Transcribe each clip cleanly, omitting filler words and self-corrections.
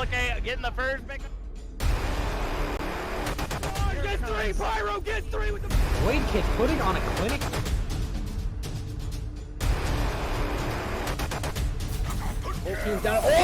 okay, getting the first pick. Get three, Pyro, get three with the Blade Kid putting on a clinic. whole team's down. Oh!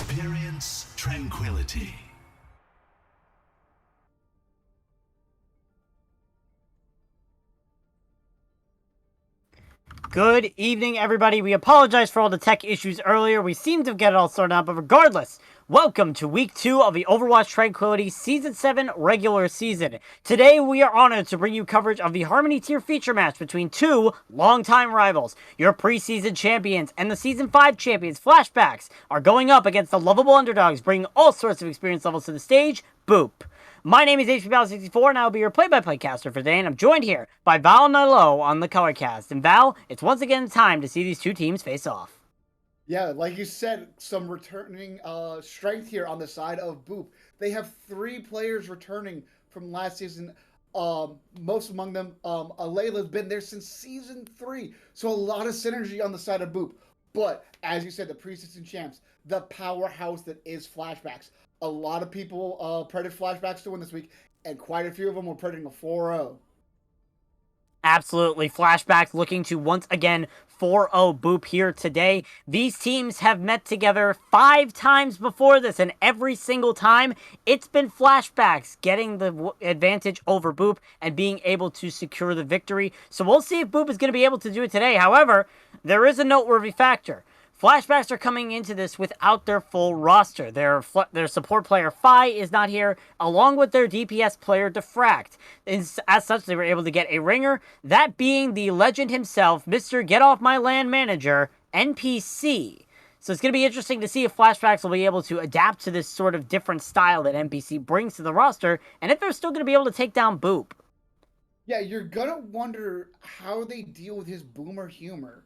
Experience tranquility. Good evening, everybody. We apologize for all the tech issues earlier. We seem to get it all sorted out, but regardless, welcome to Week 2 of the Overwatch Tranquility Season 7 regular season. Today, we are honored to bring you coverage of the Harmony Tier feature match between two longtime rivals. Your preseason champions and the Season 5 champions, Flashbacks, are going up against the lovable underdogs, bringing all sorts of experience levels to the stage. Boop. My name is HPBal64, and I will be your play-by-play caster for today, and I'm joined here by Val Nilo on the Colorcast. And Val, it's once again time to see these two teams face off. Yeah, like you said, some returning strength here on the side of Boop. They have 3 players returning from last season. Most among them, Alayla's been there since Season 3. So a lot of synergy on the side of Boop. But, as you said, the preseason champs, the powerhouse that is Flashbacks. A lot of people predicted Flashbacks to win this week, and quite a few of them were predicting a 4-0. Absolutely. Flashbacks looking to once again 4-0 Boop here today. These teams have met together 5 times before this, and every single time it's been Flashbacks getting the advantage over Boop and being able to secure the victory. So we'll see if Boop is going to be able to do it today. However, there is a noteworthy factor. Flashbacks are coming into this without their full roster. Their support player, Phi, is not here, along with their DPS player, Diffract. As such, they were able to get a ringer, that being the legend himself, Mr. Get Off My Land Manager, NPC. So it's going to be interesting to see if Flashbacks will be able to adapt to this sort of different style that NPC brings to the roster, and if they're still going to be able to take down Boop. Yeah, you're going to wonder how they deal with his boomer humor.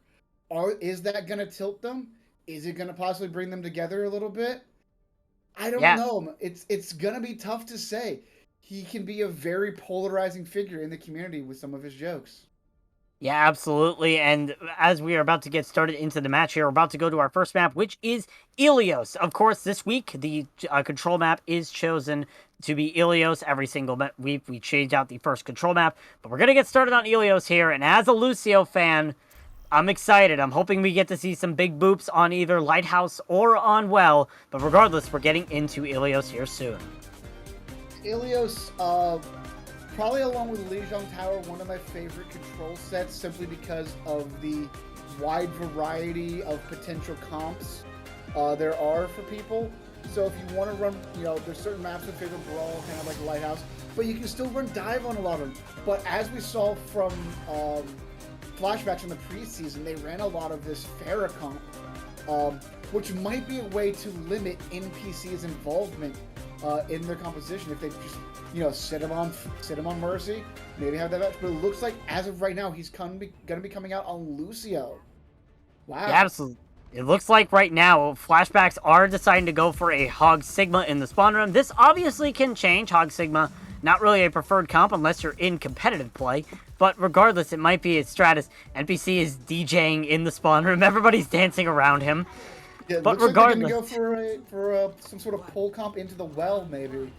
Is that going to tilt them? Is it going to possibly bring them together a little bit? I don't know. It's going to be tough to say. He can be a very polarizing figure in the community with some of his jokes. Yeah, absolutely. And as we are about to get started into the match here, we're about to go to our first map, which is Ilios. Of course, this week, the control map is chosen to be Ilios. Every single week, we change out the first control map. But we're going to get started on Ilios here. And as a Lucio fan, I'm excited. I'm hoping we get to see some big boops on either Lighthouse or on Well. But regardless, we're getting into Ilios here soon. Ilios, probably along with Lijiang Tower, one of my favorite control sets simply because of the wide variety of potential comps there are for people. So if you want to run, there's certain maps in favor Brawl, kind of like Lighthouse, but you can still run Dive on a lot of them. But as we saw from Flashbacks in the preseason, they ran a lot of this Pharah comp, which might be a way to limit NPC's involvement in their composition if they just, sit him on Mercy, maybe have that match. But it looks like as of right now, he's going to be coming out on Lucio. Wow. Yeah, absolutely. It looks like right now, Flashbacks are deciding to go for a Hog Sigma in the spawn room. This obviously can change. Hog Sigma, not really a preferred comp unless you're in competitive play. But regardless, it might be a Stratus. NPC is DJing in the spawn room. Everybody's dancing around him. Yeah, but looks regardless, like they're going to go for some sort of pole comp into the Well, maybe.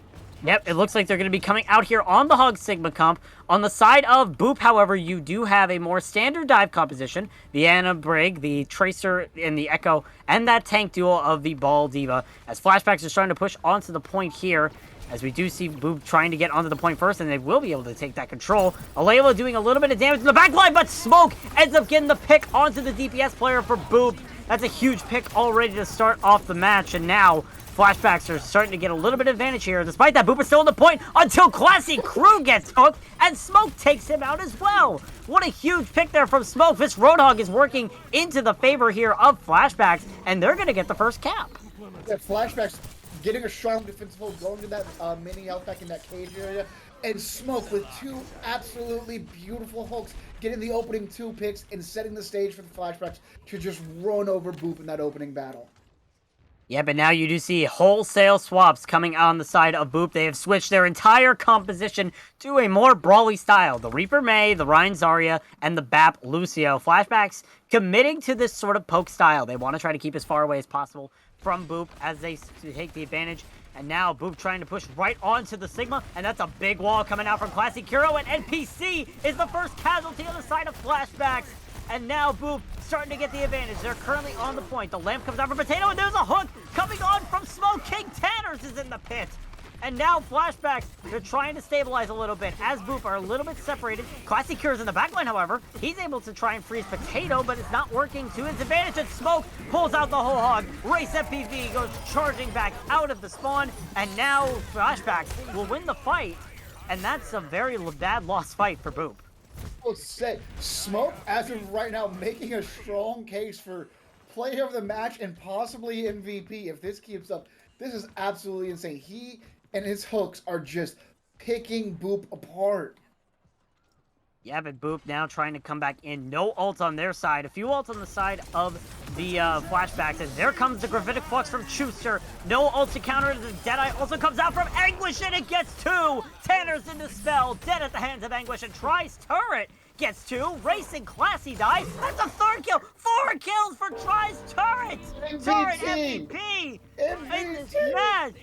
Yep, it looks like they're going to be coming out here on the Hog Sigma comp. On the side of Boop, however, you do have a more standard dive composition. The Ana Brig, the Tracer, and the Echo, and that tank duo of the Ball Diva. As Flashbacks is trying to push onto the point here, as we do see Boop trying to get onto the point first, and they will be able to take that control. Alayla doing a little bit of damage in the backline, but Smoke ends up getting the pick onto the DPS player for Boop. That's a huge pick already to start off the match, and now Flashbacks are starting to get a little bit of advantage here. Despite that, Boop is still on the point until Classy Crew gets hooked, and Smoke takes him out as well. What a huge pick there from Smoke. This Roadhog is working into the favor here of Flashbacks, and they're going to get the first cap. Yeah, Flashbacks getting a strong defensive hold, going to that mini health back in that cage area, and Smoke with two absolutely beautiful hooks, getting the opening 2 picks and setting the stage for the Flashbacks to just run over Boop in that opening battle. Yeah, but now you do see wholesale swaps coming on the side of Boop. They have switched their entire composition to a more brawly style. The Reaper Mei, the Ryan Zarya, and the Bap Lucio. Flashbacks committing to this sort of poke style. They want to try to keep as far away as possible from Boop as they take the advantage. And now Boop trying to push right onto the Sigma, and that's a big wall coming out from Classy Kuro, and NPC is the first casualty on the side of Flashbacks. And now Boop starting to get the advantage. They're currently on the point. The lamp comes out from Potato, and there's a hook coming on from Smoke. King Tanners is in the pit. And now Flashbacks, they're trying to stabilize a little bit as Boop are a little bit separated. Classy Cure's in the backline, however. He's able to try and freeze Potato, but it's not working to his advantage. And Smoke pulls out the whole hog. Race FPV goes charging back out of the spawn. And now Flashbacks will win the fight. And that's a very bad lost fight for Boop. Will say Smoke, as of right now, making a strong case for player of the match and possibly MVP. If this keeps up, this is absolutely insane. He and his hooks are just picking Boop apart. Yeah, but Boop now trying to come back in. No ults on their side. A few ults on the side of the Flashbacks. And there comes the Gravitic Flux from Schuster. No ult to counter. The Deadeye also comes out from Anguish, and it gets 2. Tanner's in the spell. Dead at the hands of Anguish, and tries turret. Gets 2. Racing Classy dies. That's a 3rd kill. 4 kills for Try's turret. Turret MVP in this match.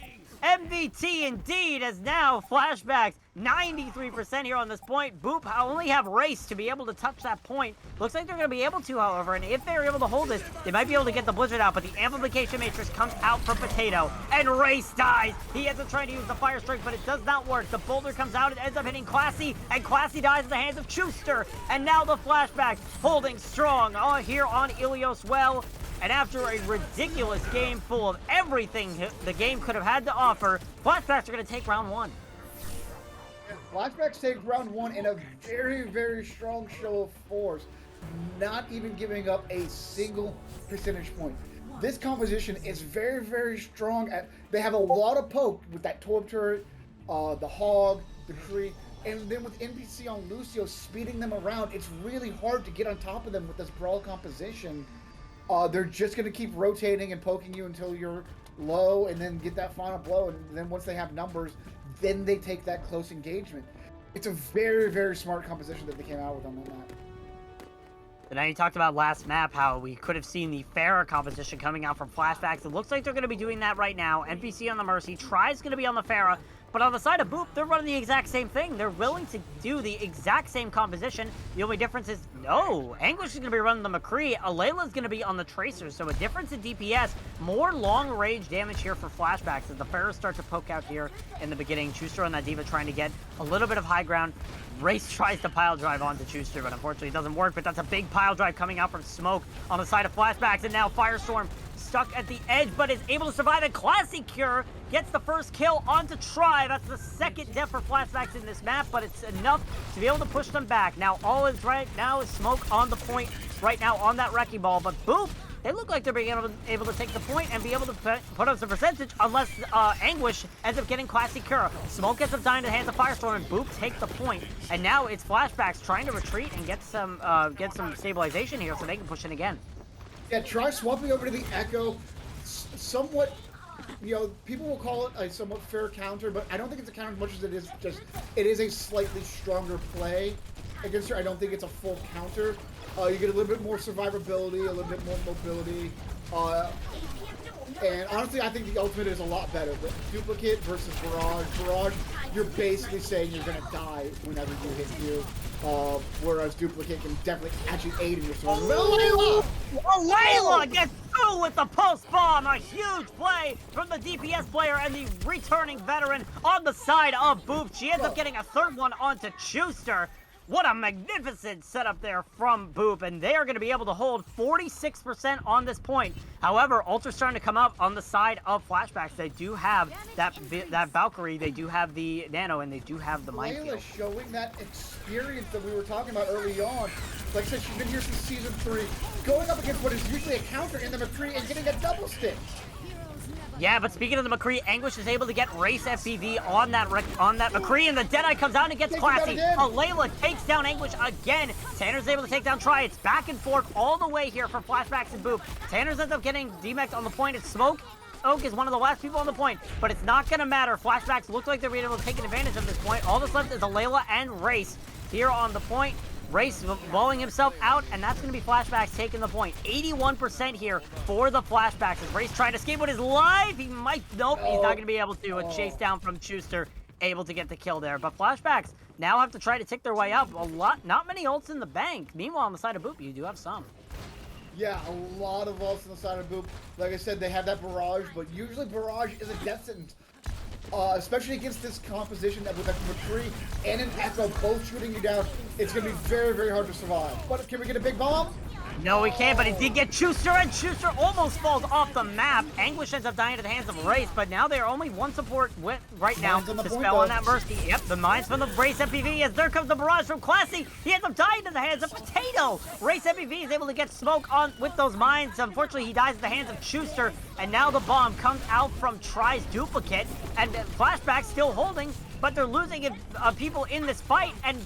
MVT indeed, as now Flashbacks 93% here on this point. Boop only have Race to be able to touch that point. Looks like they're going to be able to, however, and if they're able to hold this, they might be able to get the Blizzard out, but the Amplification Matrix comes out from Potato, and Race dies. He ends up trying to use the Fire Strike, but it does not work. The Boulder comes out, it ends up hitting Classy, and Classy dies in the hands of Schuster, and now the Flashbacks holding strong here on Ilios well. And after a ridiculous game full of everything the game could have had to offer, Flashbacks are going to take round 1. Flashbacks take round 1 in a very, very strong show of force, not even giving up a single percentage point. This composition is very, very strong. They have a lot of poke with that Torb turret, the Hog, the Tree, and then with NPC on Lucio speeding them around, it's really hard to get on top of them with this Brawl composition. They're just going to keep rotating and poking you until you're low and then get that final blow. And then once they have numbers, then they take that close engagement. It's a very, very smart composition that they came out with on that map. And now you talked about last map, how we could have seen the Farah composition coming out from Flashbacks. It looks like they're going to be doing that right now. NPC on the Mercy, Try's going to be on the Farah. But on the side of Boop, they're running the exact same thing. They're willing to do the exact same composition. The only difference is, no, Anguish is going to be running the McCree. Alayla's going to be on the Tracer. So a difference in DPS, more long-range damage here for Flashbacks as the Pharaohs start to poke out here in the beginning. Schuster on that Diva trying to get a little bit of high ground. Race tries to pile drive onto Schuster, but unfortunately it doesn't work. But that's a big pile drive coming out from Smoke on the side of Flashbacks. And now Firestorm stuck at the edge, but is able to survive. And Classy Cure gets the first kill onto Try. That's the 2nd death for Flashbacks in this map, but it's enough to be able to push them back. Now all is right now is Smoke on the point right now on that Wrecking Ball, but Boop, they look like they're being able to take the point and be able to put up some percentage unless Anguish ends up getting Classy Cure. Smoke gets up dying to the hands of Firestorm, and Boop take the point. And now it's Flashbacks trying to retreat and get some stabilization here so they can push in again. Yeah, Try swapping over to the Echo, somewhat, you know, people will call it a somewhat fair counter, but I don't think it's a counter as much as it is a slightly stronger play against her. I don't think it's a full counter. You get a little bit more survivability, a little bit more mobility, and honestly, I think the ultimate is a lot better. The Duplicate versus Barrage, you're basically saying you're gonna die whenever you hit you. Whereas Duplicate can definitely actually aid in your survival. Layla gets 2 with the pulse bomb. A huge play from the DPS player and the returning veteran on the side of Boop. She ends up getting a 3rd one onto Schuster. What a magnificent setup there from Boop, and they are going to be able to hold 46% on this point. However, Ultra's starting to come up on the side of Flashbacks. They do have that Valkyrie, they do have the Nano, and they do have the Minefield. Layla showing that experience that we were talking about early on. Like I said, she's been here since Season 3, going up against what is usually a counter in the McCree and getting a double stick. Yeah, but speaking of the McCree, Anguish is able to get Race FPV on that McCree, and the Deadeye comes out and gets classy. Layla takes down Anguish again. Tanner's able to take down Try. It's back and forth all the way here for Flashbacks and Boop. Tanner's ends up getting DMEX on the point. It's Smoke. Oak is one of the last people on the point, but it's not going to matter. Flashbacks look like they're able to take advantage of this point. All that's left is Layla and Race here on the point. Race blowing himself out, and that's going to be Flashbacks taking the point. 81% here for the Flashbacks. As Race trying to escape with his life, he might, nope, he's not going to be able to. A chase down from Schuster, able to get the kill there. But Flashbacks now have to try to tick their way up. Not many ults in the bank. Meanwhile, on the side of Boop, you do have some. Yeah, a lot of ults on the side of Boop. Like I said, they have that Barrage, but usually Barrage is a death sentence. Especially against this composition that with a McCree and an Echo both shooting you down, it's going to be very, very hard to survive. But can we get a big bomb? No, we can't, but he did get Schuster, and Schuster almost falls off the map. Anguish ends up dying at the hands of Race, but now they are only one support right now to spell on that Mercy. Yep, the mines from the Race FPV, as there comes the Barrage from Classy. He ends up dying at the hands of Potato. Race FPV is able to get smoke on with those mines. Unfortunately, he dies at the hands of Schuster, and now the bomb comes out from Try's duplicate, and Flashback still holding, but they're losing people in this fight, and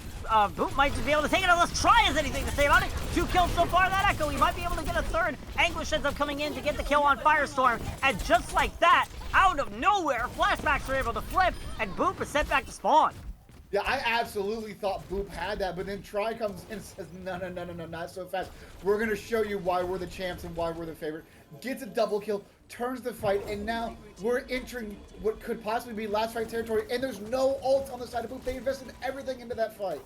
Boop might just be able to take it unless Try has anything to say about it. 2 kills so far, that Echo, he might be able to get a third. Anguish ends up coming in to get the kill on Firestorm, and just like that, out of nowhere, Flashbacks are able to flip, and Boop is sent back to spawn. Yeah, I absolutely thought Boop had that, but then Try comes in and says, no, not so fast. We're going to show you why we're the champs and why we're the favorite. Gets a double kill, turns the fight, and now we're entering what could possibly be last fight territory, and there's no ult on the side of Boop. They invested everything into that fight.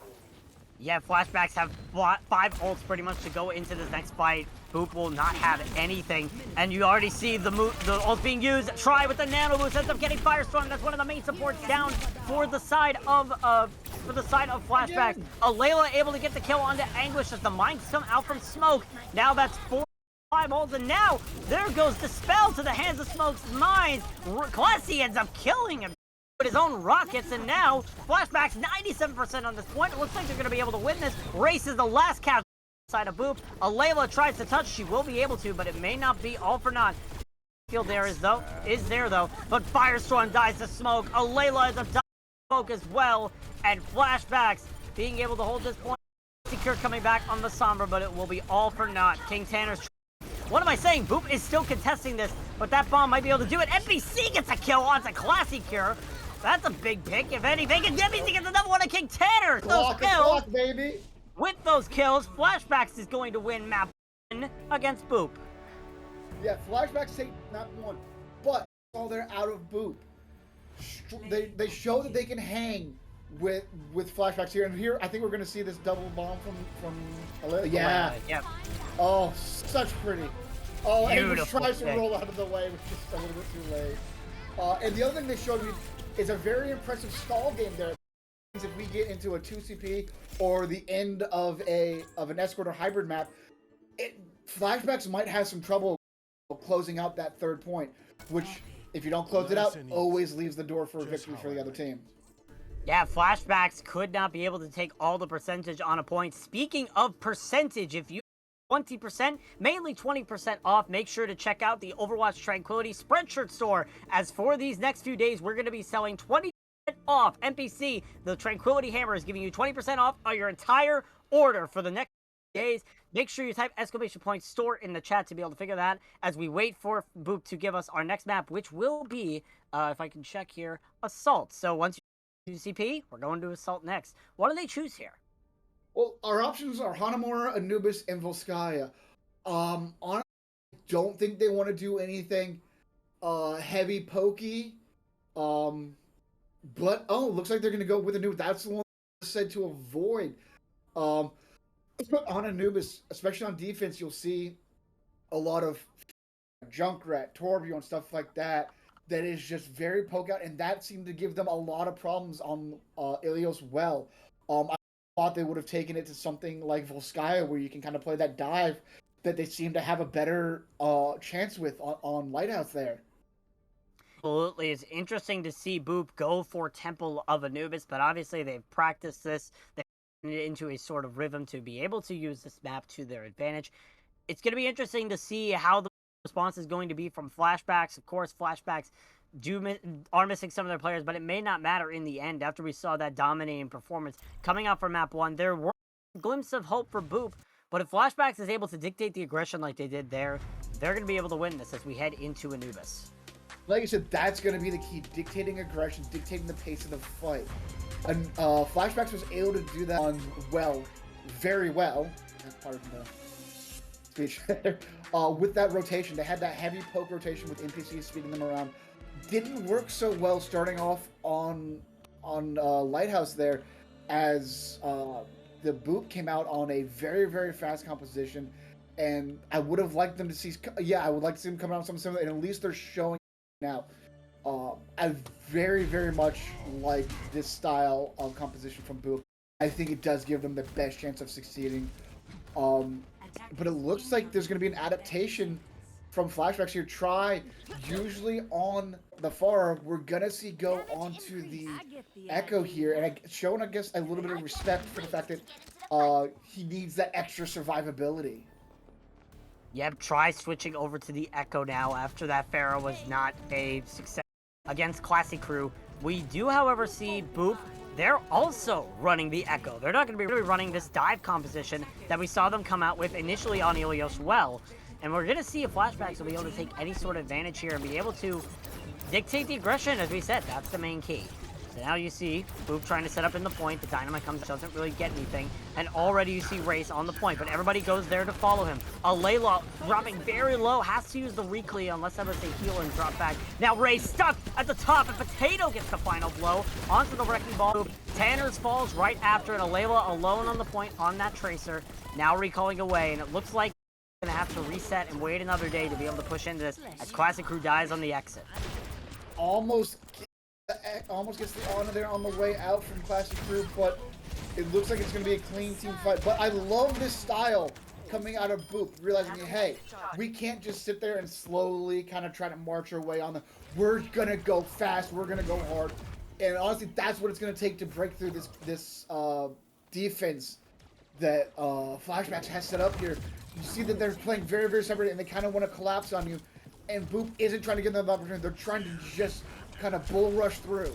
Yeah, Flashbacks have 5 ults pretty much to go into this next fight. Boop will not have anything, and you already see the ult being used. Try with the nano boost ends up getting Firestorm. That's one of the main supports down for the side of Flashbacks. Layla able to get the kill onto Anguish as the mines come out from Smoke. Now that's 4. 5 ults, and now there goes Dispel to the hands of Smoke's mines. Classy ends up killing him with his own rockets, and now Flashbacks 97% on this point. It looks like they're going to be able to win this. Race is the last cast side of Boop. Layla tries to touch. She will be able to, but it may not be all for naught. Field there is there though, but Firestorm dies to Smoke. Layla is a Smoke as well, and Flashbacks being able to hold this point. Secure coming back on the Sombra, but it will be all for naught. King Tanner's. What am I saying? Boop is still contesting this, but that bomb might be able to do it. NPC gets a kill on a Classy Cure. That's a big pick, if anything. And NPC gets another one of King Tanner. Those kills, baby. With those kills, Flashbacks is going to win map 1 against Boop. Yeah, Flashbacks take map 1, but while they're out of Boop, they show that they can hang with Flashbacks here. And here, I think we're going to see this double bomb from yeah. Yep. Oh, such pretty. Oh, and he tries to pick. roll out of the way, which is a little bit too late. And the other thing they showed me is a very impressive stall game there. If we get into a 2CP or the end of an escort or hybrid map, Flashbacks might have some trouble closing out that third point, which, if you don't close it out, always leaves the door for a victory for the other team. Yeah, Flashbacks could not be able to take all the percentage on a point. Speaking of percentage, if you 20%, mainly 20% off, make sure to check out the Overwatch Tranquility Spreadshirt store. As for these next few days, we're going to be selling 20% off. NPC, the Tranquility Hammer, is giving you 20% off on your entire order for the next days. Make sure you type !store in the chat to be able to figure that as we wait for Boop to give us our next map, which will be, if I can check here, Assault. So once you CP, we're going to Assault next. What do they choose here? Well, our options are Hanamura, Anubis, and Volskaya. Honestly, I don't think they want to do anything heavy pokey. But looks like they're going to go with Anubis. That's the one said to avoid. On Anubis, especially on defense, you'll see a lot of Junkrat, Torbjorn, and stuff like that. That is just very poke out, and that seemed to give them a lot of problems on Ilios well. thought they would have taken it to something like Volskaya, where you can kind of play that dive that they seem to have a better chance with on Lighthouse there. Absolutely. It's interesting to see Boop go for Temple of Anubis, but obviously they've practiced this. They've turned it into a sort of rhythm to be able to use this map to their advantage. It's going to be interesting to see how the response is going to be from Flashbacks. Of course, Flashbacks are missing some of their players, but it may not matter in the end. After we saw that dominating performance coming out from map 1, there were a glimpse of hope for Boop, but if Flashbacks is able to dictate the aggression like they did there, they're going to be able to win this as we head into Anubis. Like I said, that's going to be the key, dictating aggression, dictating the pace of the fight. And Flashbacks was able to do that on very well. Pardon the speech. With that rotation, they had that heavy poke rotation with NPCs speeding them around. Didn't work so well starting off on Lighthouse there, as the Boop came out on a very fast composition, and I would have liked them to see. Yeah, I would like to see them come out on something similar, and at least they're showing now. I very much like this style of composition from Boop. I think it does give them the best chance of succeeding. But it looks like there's going to be an adaptation from Flashbacks here. Try, usually on the far, we're going to see go onto the Echo here, and showing, I guess, a little bit of respect for the fact that he needs that extra survivability. Yep, try switching over to the Echo now after that Pharaoh was not a success against Classy Crew. We do, however, see Boop. They're also running the Echo. They're not going to be really running this dive composition that we saw them come out with initially on Ilios well. And we're going to see if Flashbacks will be able to take any sort of advantage here and be able to dictate the aggression. As we said, that's the main key. So now you see Boop trying to set up in the point. The Dynamite comes, doesn't really get anything. And already you see Race on the point, but everybody goes there to follow him. Layla dropping very low, has to use the reclaim unless that was a heal and drop back. Now Race stuck at the top, and Potato gets the final blow onto the Wrecking Ball. Tanner's falls right after, and Layla alone on the point on that Tracer. Now recalling away, and it looks like they're gonna have to reset and wait another day to be able to push into this as Classic Crew dies on the exit. Almost gets the honor there on the way out from Classic Crew, but it looks like it's going to be a clean team fight. But I love this style coming out of Boop, realizing, hey, we can't just sit there and slowly kind of try to march our way on the... We're going to go fast, we're going to go hard. And honestly, that's what it's going to take to break through this defense that Flashbacks has set up here. You see that they're playing very separate, and they kind of want to collapse on you. And Boop isn't trying to give them the opportunity. They're trying to just kind of bull rush through.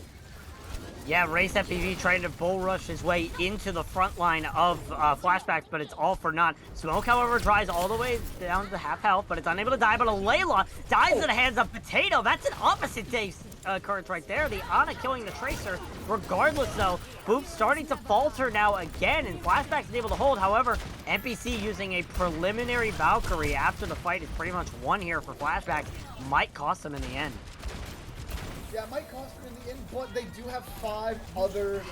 Yeah, Race FPV trying to bull rush his way into the front line of Flashbacks, but it's all for naught. Smoke, however, dries all the way down to half health, but it's unable to die. But Layla dies in the hands of Potato. That's an opposite day occurrence right there. The Ana killing the Tracer. Regardless, though, Boop starting to falter now again, and Flashbacks is able to hold. However, NPC using a preliminary Valkyrie after the fight is pretty much won here for Flashbacks. Might cost them in the end. Yeah, it might cost them in the end, but they do have 5 other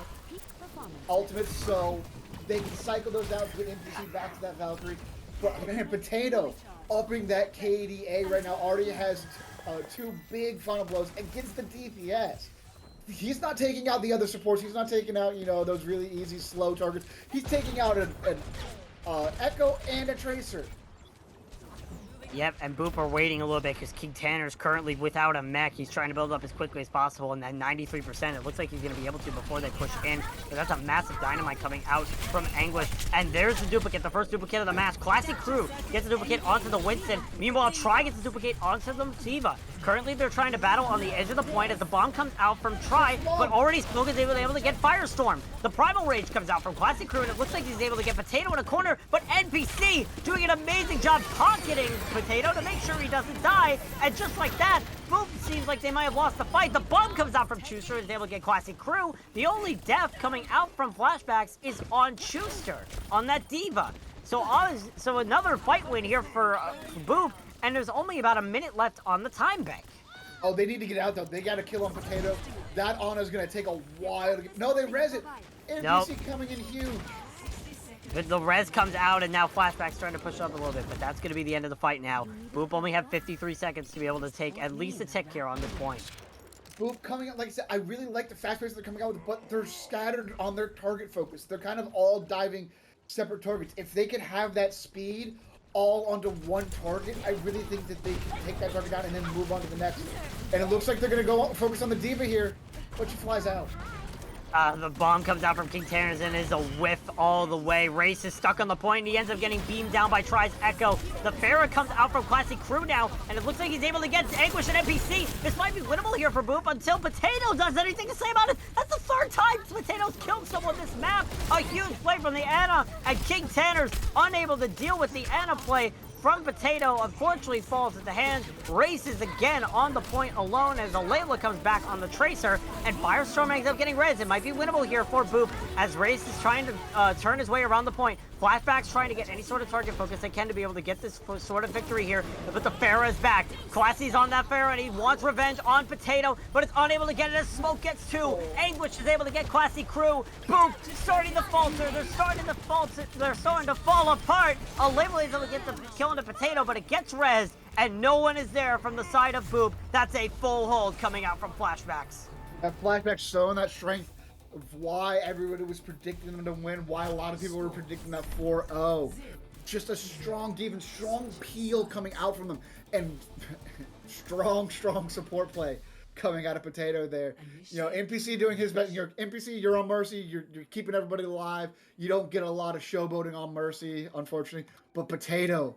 ultimates, so they can cycle those out, get NPC back to that Valkyrie. But man, Potato upping that KDA right now, already has 2 big final blows and gets the DPS. He's not taking out the other supports. He's not taking out, you know, those really easy, slow targets. He's taking out an Echo and a Tracer. Yep, and Boop are waiting a little bit because King Tanner's currently without a mech. He's trying to build up as quickly as possible, and then 93%, it looks like he's going to be able to before they push in. But that's a massive Dynamite coming out from Anguish. And there's the duplicate, the first duplicate of the match. Classic Crew gets the duplicate onto the Winston. Meanwhile, Try gets the duplicate onto the Siva. Currently, they're trying to battle on the edge of the point as the bomb comes out from Try, but already Smoke is able to get Firestorm. The Primal Rage comes out from Classic Crew, and it looks like he's able to get Potato in a corner, but NPC doing an amazing job pocketing Potato to make sure he doesn't die, and just like that, Boop seems like they might have lost the fight. The bomb comes out from Schuster and is able to get Classic Crew. The only death coming out from Flashbacks is on Schuster, on that Diva. So another fight win here for Boop, and there's only about a minute left on the time bank. Oh, they need to get out, though. They got to kill on Potato. That Ana's going to take a while to get... No, they res it. NPC nope. Coming in huge. But the res comes out, and now Flashback's trying to push up a little bit, but that's going to be the end of the fight now. Boop only have 53 seconds to be able to take at least a tick here on this point. Boop coming out, like I said, I really like the fast pace they're coming out with, but they're scattered on their target focus. They're kind of all diving separate targets. If they could have that speed all onto one target, I really think that they can take that target down and then move on to the next. And it looks like they're going to go focus on the Diva here, but she flies out. The bomb comes out from King Tanner's and is a whiff all the way. Race is stuck on the point, and he ends up getting beamed down by Try's Echo. The Pharah comes out from Classic Crew now, and it looks like he's able to get Anguish and NPC. This might be winnable here for Boop until Potato does anything to say about it. That's the third time Potato's killed someone this map. A huge play from the Ana, and King Tanner's unable to deal with the Ana play from Potato, unfortunately falls at the hands. Race is again on the point alone as Alayla comes back on the Tracer, and Firestorm ends up getting res. It might be winnable here for Boop as Race is trying to turn his way around the point. Flashbacks trying to get any sort of target focus they can to be able to get this sort of victory here, but the Pharah is back. Classy's on that Pharah, and he wants revenge on Potato, but it's unable to get it as Smoke gets two. Anguish is able to get Classy Crew. Boop starting to falter. They're starting to falter. They're starting to fall apart. Alayla is able to get the kill into Potato, but it gets res, and no one is there from the side of Boop. That's a full hold coming out from Flashbacks. That Flashback's showing that strength of why everybody was predicting them to win, why a lot of people were predicting that 4-0. Just a strong Diva, strong peel coming out from them, and strong support play coming out of Potato there. You know, NPC doing his best. NPC, you're on Mercy. You're keeping everybody alive. You don't get a lot of showboating on Mercy, unfortunately. But Potato,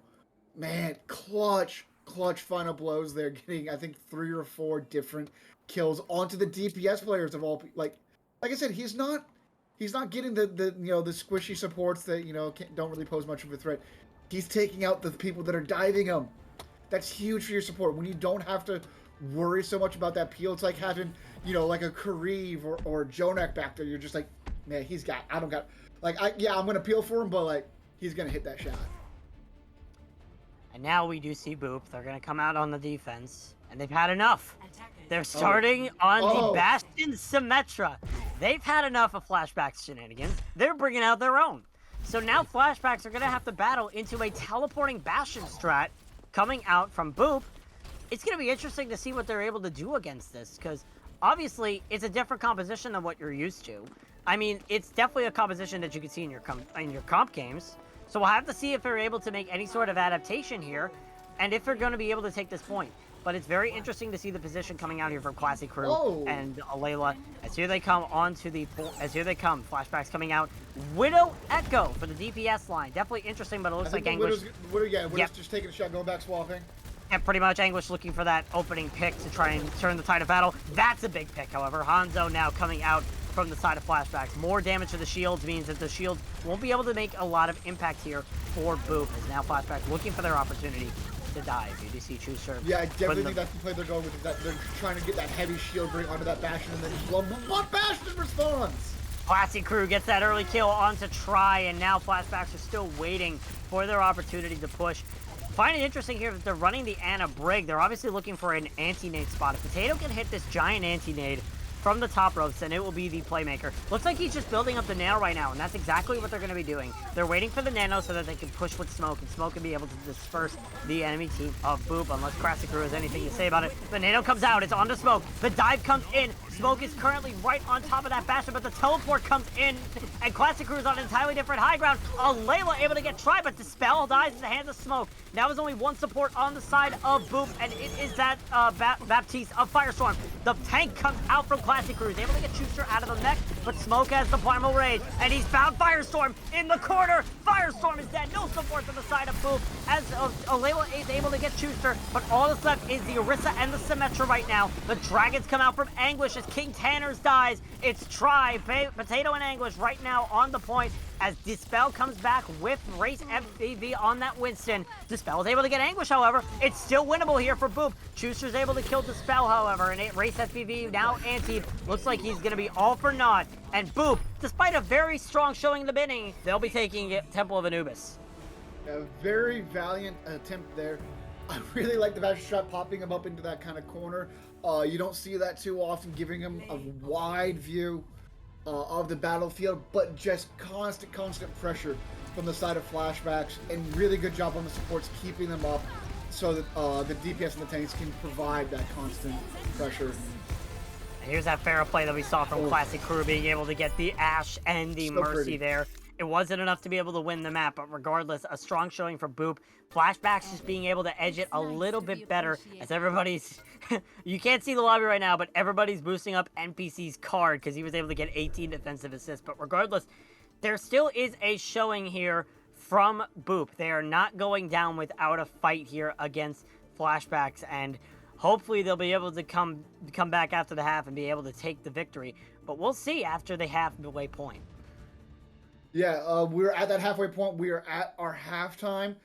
man, clutch final blows there, getting I think 3 or 4 different kills onto the DPS players of all. Like I said, he's not getting the squishy supports that don't really pose much of a threat. He's taking out the people that are diving him. That's huge for your support when you don't have to worry so much about that peel. It's like having like a Kareev or Jonak back there. You're just like, man, I'm gonna peel for him, but like he's gonna hit that shot. And now we do see Boop. They're gonna come out on the defense, and they've had enough. They're starting on the Bastion Symmetra. They've had enough of Flashbacks shenanigans. They're bringing out their own. So now Flashbacks are going to have to battle into a teleporting Bastion strat coming out from Boop. It's going to be interesting to see what they're able to do against this, because obviously it's a different composition than what you're used to. I mean, it's definitely a composition that you can see in your comp games. So we'll have to see if they're able to make any sort of adaptation here, and if they're going to be able to take this point. But it's very interesting to see the position coming out here from Classy Crew and Alayla. As here they come Flashbacks coming out. Widow Echo for the DPS line. Definitely interesting, but it looks like Anguish. Widow's just taking a shot, going back swapping. Yeah, pretty much Anguish looking for that opening pick to try and turn the tide of battle. That's a big pick, however. Hanzo now coming out from the side of Flashbacks. More damage to the shields means that the shields won't be able to make a lot of impact here for Boop, as now Flashbacks looking for their opportunity to dive. You do see Chooser. Yeah, I definitely think that's the play they're going with. Is that they're trying to get that heavy shield bring onto that Bastion and then just blow. What Bastion responds? Classy Crew gets that early kill onto Try, and now Flashbacks are still waiting for their opportunity to push. Find it interesting here that they're running the Ana Brig. They're obviously looking for an anti-nade spot. If Potato can hit this giant anti-nade from the top ropes, then it will be the playmaker. Looks like he's just building up the nano right now, and that's exactly what they're going to be doing. They're waiting for the nano so that they can push with Smoke, and Smoke can be able to disperse the enemy team of Boop, unless Classic Crew has anything to say about it. The nano comes out, it's onto Smoke. The dive comes in. Smoke is currently right on top of that Bastion, but the teleport comes in, and Classic Crew is on an entirely different high ground. Alayla able to get tried, but Dispel dies in the hands of Smoke. Now there's only one support on the side of Boop, and it is that Baptiste of Firestorm. The tank comes out from Classic Crew. He's able to get Schuster out of the mech, but Smoke has the Primal Rage, and he's found Firestorm in the corner. Firestorm is dead. No support on the side of Boop, as Alayla is able to get Schuster, but all that's left is the Orisa and the Symmetra right now. The Dragons come out from Anguish as King Tanner's dies. It's Try, Potato, and Anguish right now on the point, as Dispel comes back with Race FPV on that Winston. Dispel is able to get Anguish, however. It's still winnable here for Boop. Schuster's able to kill Dispel, however, and Race FPV now antied. Looks like he's going to be all for naught. And Boop, despite a very strong showing in the beginning, they'll be taking it Temple of Anubis. A very valiant attempt there. I really like the Bastion shot popping him up into that kind of corner. You don't see that too often, giving him a wide view of the battlefield, but just constant pressure from the side of Flashbacks, and really good job on the supports keeping them up so that the DPS and the tanks can provide that constant pressure. Here's that fair play that we saw from Classic Crew being able to get the Ash and the So Mercy pretty. there. It wasn't enough to be able to win the map, but regardless, a strong showing for Boop. Flashbacks just being able to edge it a little bit better as everybody's... you can't see the lobby right now, but everybody's boosting up NPC's card because he was able to get 18 defensive assists. But regardless, there still is a showing here from Boop. They are not going down without a fight here against Flashbacks, and hopefully they'll be able to come back after the half and be able to take the victory. But we'll see after the halfway point. Yeah, we're at that halfway point. We are at our halftime.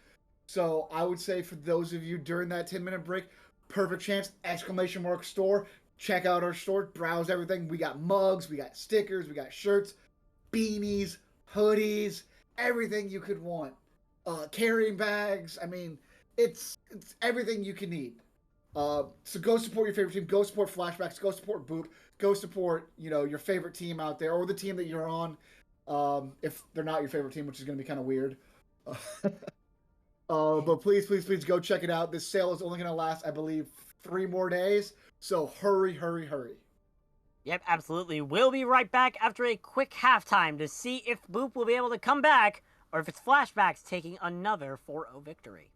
So I would say for those of you during that 10-minute break, perfect chance, exclamation mark store. Check out our store, browse everything. We got mugs, we got stickers, we got shirts, beanies, hoodies, everything you could want. Carrying bags. I mean, it's everything you can need. So go support your favorite team. Go support Flashbacks. Go support Boop. Go support your favorite team out there or the team that you're on. If they're not your favorite team, which is going to be kind of weird. But please, please, please go check it out. This sale is only going to last, I believe, 3 more days. So hurry, hurry, hurry. Yep, absolutely. We'll be right back after a quick halftime to see if Boop will be able to come back or if it's Flashbacks taking another 4-0 victory.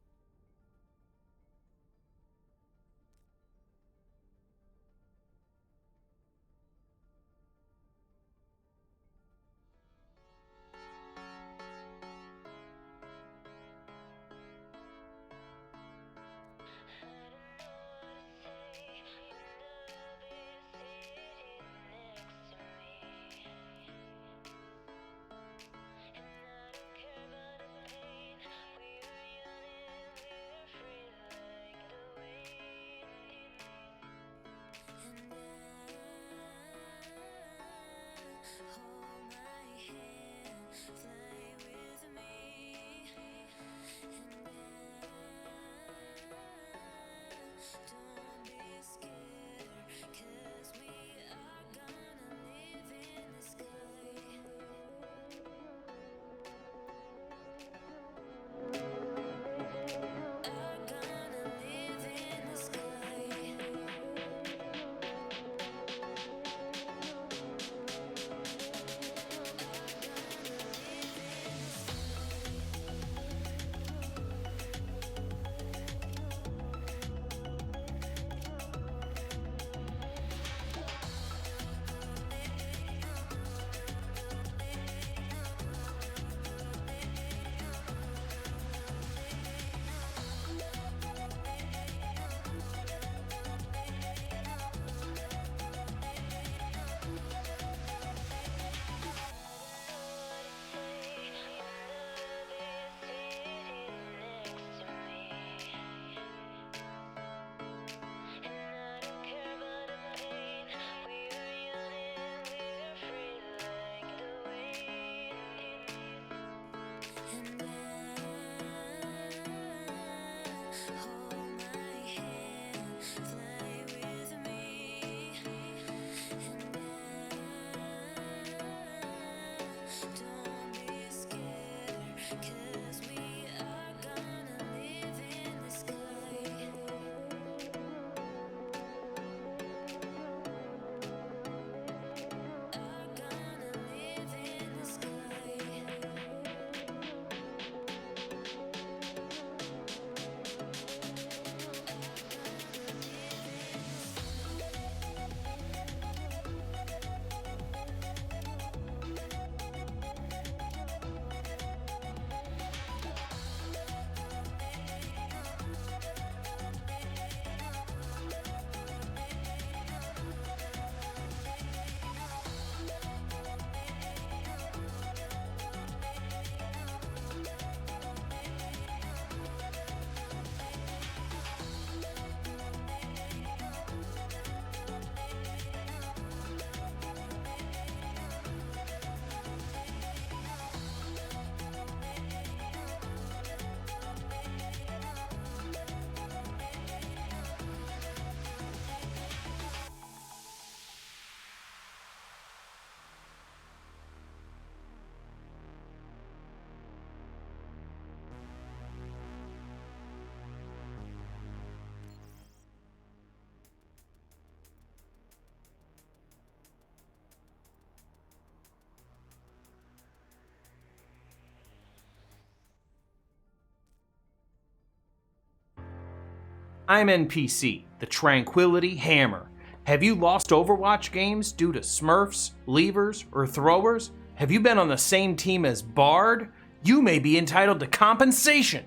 I'm NPC, the Tranquility Hammer. Have you lost Overwatch games due to smurfs, levers, or throwers? Have you been on the same team as Bard? You may be entitled to compensation.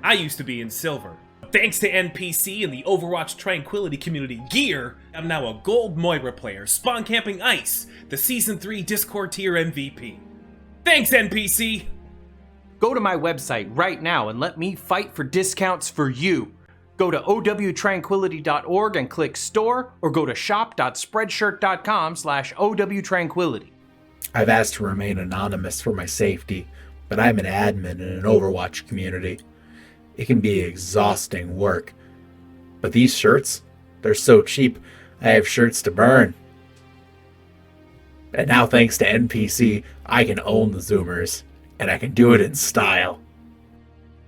I used to be in silver. Thanks to NPC and the Overwatch Tranquility community gear, I'm now a gold Moira player, spawn camping Ice, the Season 3 Discord tier MVP. Thanks, NPC! Go to my website right now and let me fight for discounts for you. Go to owtranquility.org and click store, or go to shop.spreadshirt.com/owtranquility. I've asked to remain anonymous for my safety, but I'm an admin in an Overwatch community. It can be exhausting work. But these shirts, they're so cheap, I have shirts to burn. And now thanks to NPC, I can own the Zoomers, and I can do it in style.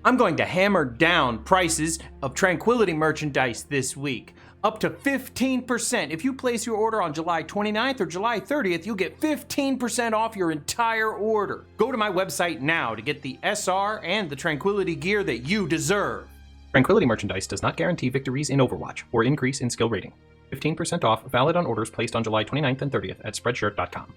I'm going to hammer down prices of Tranquility merchandise this week. Up to 15%. If you place your order on July 29th or July 30th, you'll get 15% off your entire order. Go to my website now to get the SR and the Tranquility gear that you deserve. Tranquility merchandise does not guarantee victories in Overwatch or increase in skill rating. 15% off, valid on orders placed on July 29th and 30th at Spreadshirt.com.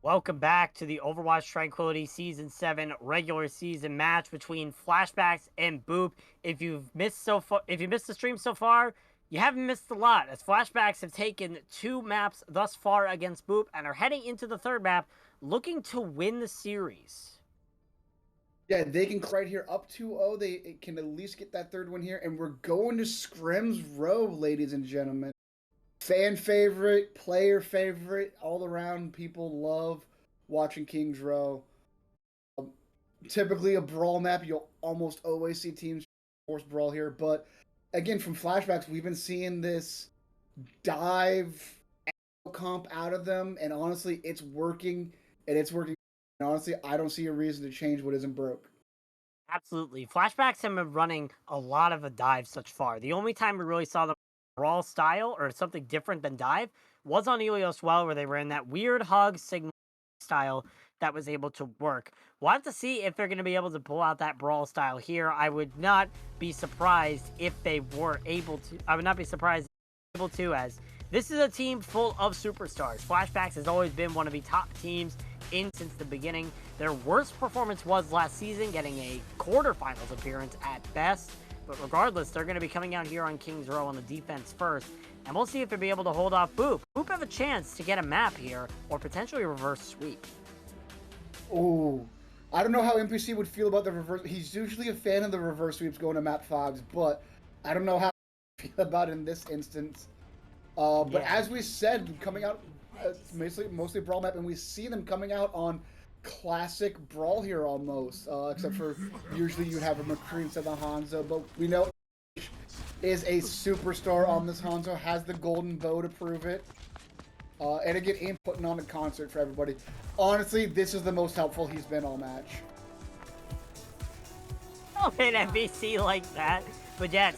Welcome back to the Overwatch Tranquility Season 7 regular season match between Flashbacks and Boop. If you've missed the stream so far, you haven't missed a lot, as Flashbacks have taken 2 maps thus far against Boop and are heading into the 3rd map looking to win the series. Yeah, they can right here up 2-0. They can at least get that 3rd one here, and we're going to Scrims Row, ladies and gentlemen. Fan favorite, player favorite, all around. People love watching Kings Row. Typically a brawl map, you'll almost always see teams force brawl here. But again, from Flashbacks, we've been seeing this dive comp out of them, and honestly, it's working. And it's working. And honestly, I don't see a reason to change what isn't broke. Absolutely. Flashbacks have been running a lot of a dive such far. The only time we really saw them brawl style or something different than dive was on Ilios Well, where they ran that weird hug signal style that was able to work. We'll have to see if they're going to be able to pull out that brawl style here. I would not be surprised if they were able to. I would not be surprised if they were able to, as this is a team full of superstars. Flashbacks has always been one of the top teams since the beginning. Their worst performance was last season, getting a quarterfinals appearance at best. But regardless, they're going to be coming out here on Kings Row on the defense first. And we'll see if they'll be able to hold off Boop. Boop have a chance to get a map here, or potentially a reverse sweep. Oh, I don't know how NPC would feel about the reverse. He's usually a fan of the reverse sweeps going to map 5s, but I don't know how I feel about it in this instance. But as we said, coming out mostly brawl map, and we see them coming out on classic brawl here almost, except for usually you have a McCree instead of Hanzo, but we know is a superstar on this Hanzo, has the golden bow to prove it. And again, Aim putting on a concert for everybody. Honestly, this is the most helpful he's been all match. Oh, an MVC like that. But yeah,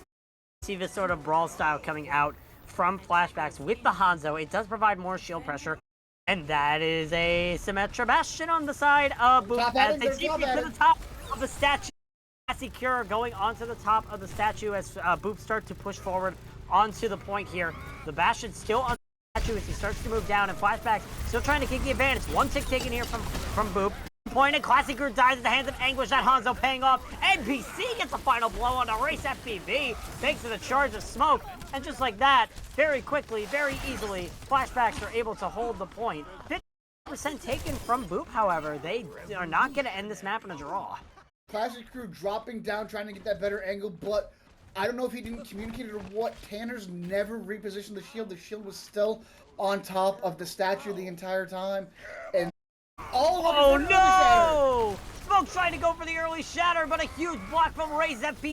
see this sort of brawl style coming out from Flashbacks with the Hanzo. It does provide more shield pressure. And that is a Symmetra Bastion on the side of Boop as they TP to the top of the statue. Classy Cure going onto the top of the statue as Boop starts to push forward onto the point here. The Bastion still on the statue as he starts to move down, and Flashbacks still trying to take the advantage. One tick taken here from Boop. Point, and Classy Cure dies at the hands of Anguish. That Hanzo paying off. NPC gets a final blow on the race FPV thanks to the charge of smoke. And just like that, very quickly, very easily, Flashbacks are able to hold the point. 50% taken from Boop, however. They are not going to end this map in a draw. Classic Crew dropping down, trying to get that better angle, but I don't know if he didn't communicate it or what. Tanner's never repositioned the shield. The shield was still on top of the statue the entire time. And oh no! Smoke trying to go for the early shatter, but a huge block from Ray's FP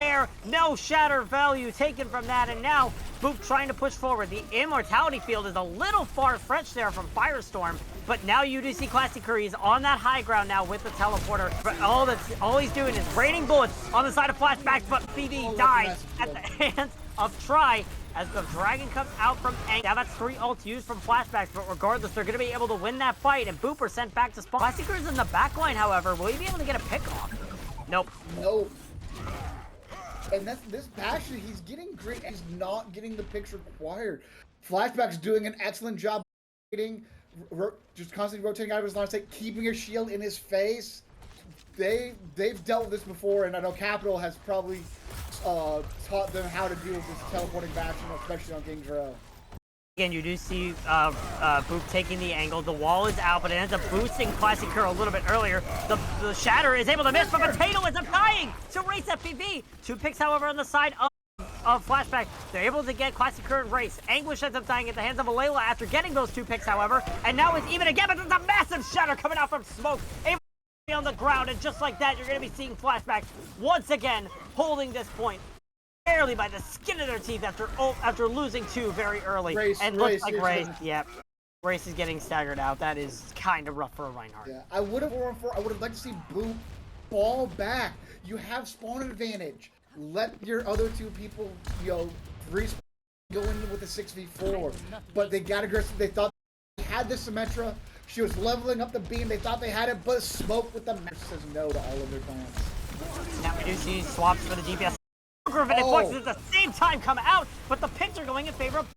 there. No shatter value taken from that, and now Boop trying to push forward. The immortality field is a little far-fetched there from Firestorm, but now you do see Classy Curry is on that high ground now with the teleporter. But all he's doing is raining bullets on the side of Flashbacks, but PD dies at the hands of Try as the Dragon comes out from Ang. Now that's 3 ults used from Flashbacks, but regardless, they're going to be able to win that fight, and Boop are sent back to spawn. Classy Curry's in the back line, however. Will he be able to get a pick off? Nope. Nope. And that's this Bastion, he's getting great. He's not getting the picks required. Flashback's doing an excellent job getting, just constantly rotating out of his line of sight, keeping his shield in his face. They've dealt with this before, and I know Capital has probably taught them how to deal with this teleporting Bastion, especially on Kings Row. Again, you do see Boop taking the angle. The wall is out, but it ends up boosting Classic Curl a little bit earlier. The Shatter is able to miss, but Potato ends up dying to Race FPV. 2 picks, however, on the side of Flashback. They're able to get Classic Curl and Race. Anguish ends up dying at the hands of Alayla after getting those 2 picks, however. And now it's even again, but there's a massive Shatter coming out from Smoke. Able to be on the ground, and just like that, you're going to be seeing Flashback once again holding this point. Barely by the skin of their teeth after losing 2 very early. Race is getting staggered out. That is kind of rough for a Reinhardt. Yeah, I would have liked to see Boop fall back. You have spawn advantage. Let your other 2 people, respawn, go in with a 6v4. But they got aggressive. They thought they had the Symmetra. She was leveling up the beam. They thought they had it, but Smoke with the says no to all of their plans. Now we do see swaps for the DPS. And Fox at the same time come out, but the picks are going in favor of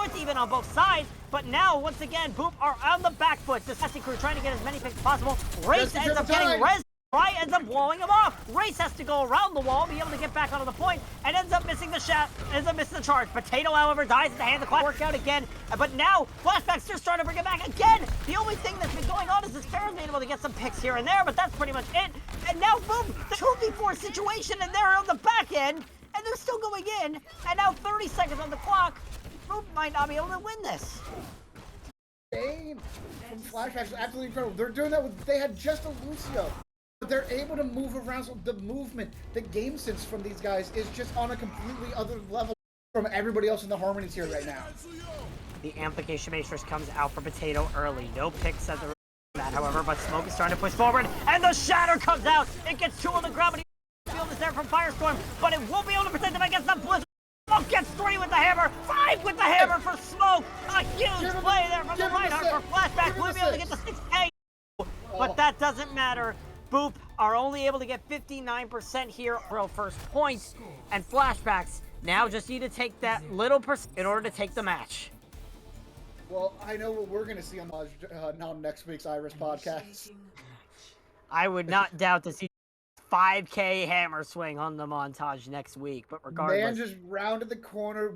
it's even on both sides. But now, once again, Boop are on the back foot. The Sassy Crew trying to get as many picks as possible. Race ends up getting res. Fry ends up blowing him off. Race has to go around the wall, be able to get back onto the point, and ends up missing the shot, ends up missing the charge. Potato, however, dies at the hands of Classic. Work out again, but now Flashbacks just trying to bring it back again. The only thing that's been going on is this Farrah's been able to get some picks here and there, but that's pretty much it. And now, boom, the 2v4 situation, and they're on the back end, and they're still going in, and now 30 seconds on the clock. Boop might not be able to win this. Game from Flashbacks is absolutely incredible. They're doing that with, they had just a Lucio. But they're able to move around, so the movement, the game sense from these guys is just on a completely other level from everybody else in the Harmonies here right now. The Amplification Matrix comes out for Potato early. No picks at the that, however, but Smoke is starting to push forward, and the Shatter comes out. It gets 2 on the ground, but he field is there from Firestorm, but it won't be able to protect him against the Blizzard. Smoke gets 3 with the hammer, 5 with the hammer for Smoke. A huge play there from the Reinhardt for Flashback. We'll be able to get the 6K, but that doesn't matter. Boop are only able to get 59% here for first points, and Flashbacks now just need to take that little percent in order to take the match. Well, I know what we're going to see on next week's Iris podcast. I would not doubt to see 5K hammer swing on the montage next week, but regardless. Man just rounded the corner,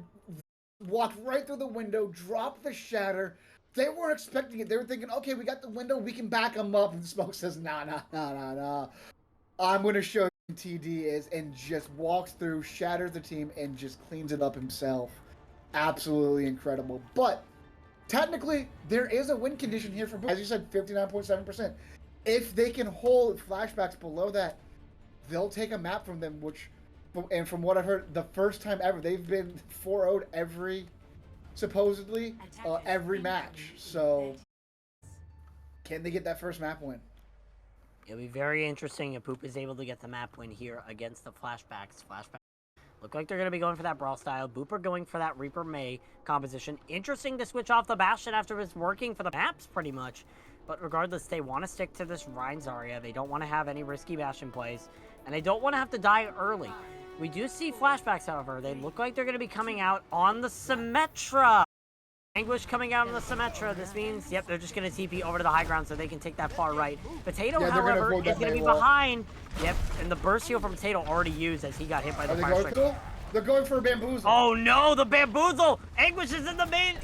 walked right through the window, dropped the Shatter. They weren't expecting it. They were thinking, okay, we got the window, we can back them up. And Smoke says, nah. I'm going to show you what TD is, and just walks through, shatters the team, and just cleans it up himself. Absolutely incredible. But technically, there is a win condition here for Boop. As you said, 59.7%. If they can hold Flashbacks below that, they'll take a map from them, and from what I've heard, the first time ever, they've been 4-0'd supposedly every match. So can they get that first map win? It'll be very interesting if Poop is able to get the map win here against the Flashbacks. Flashbacks look like they're going to be going for that Brawl style. Boop are going for that Reaper May composition. Interesting to switch off the Bastion after it's working for the maps pretty much. But regardless, they want to stick to this Rein Zarya. They don't want to have any risky Bastion plays. And they don't want to have to die early. We do see Flashbacks, however. They look like they're going to be coming out on the Symmetra. Anguish coming out on the Symmetra. This means, yep, they're just going to TP over to the high ground so they can take that far right. Potato, however, is going to be behind. Yep, and the burst heal from Potato already used as he got hit by the fire strike. They're going for a Bamboozle. Oh no, the Bamboozle! Anguish is in the main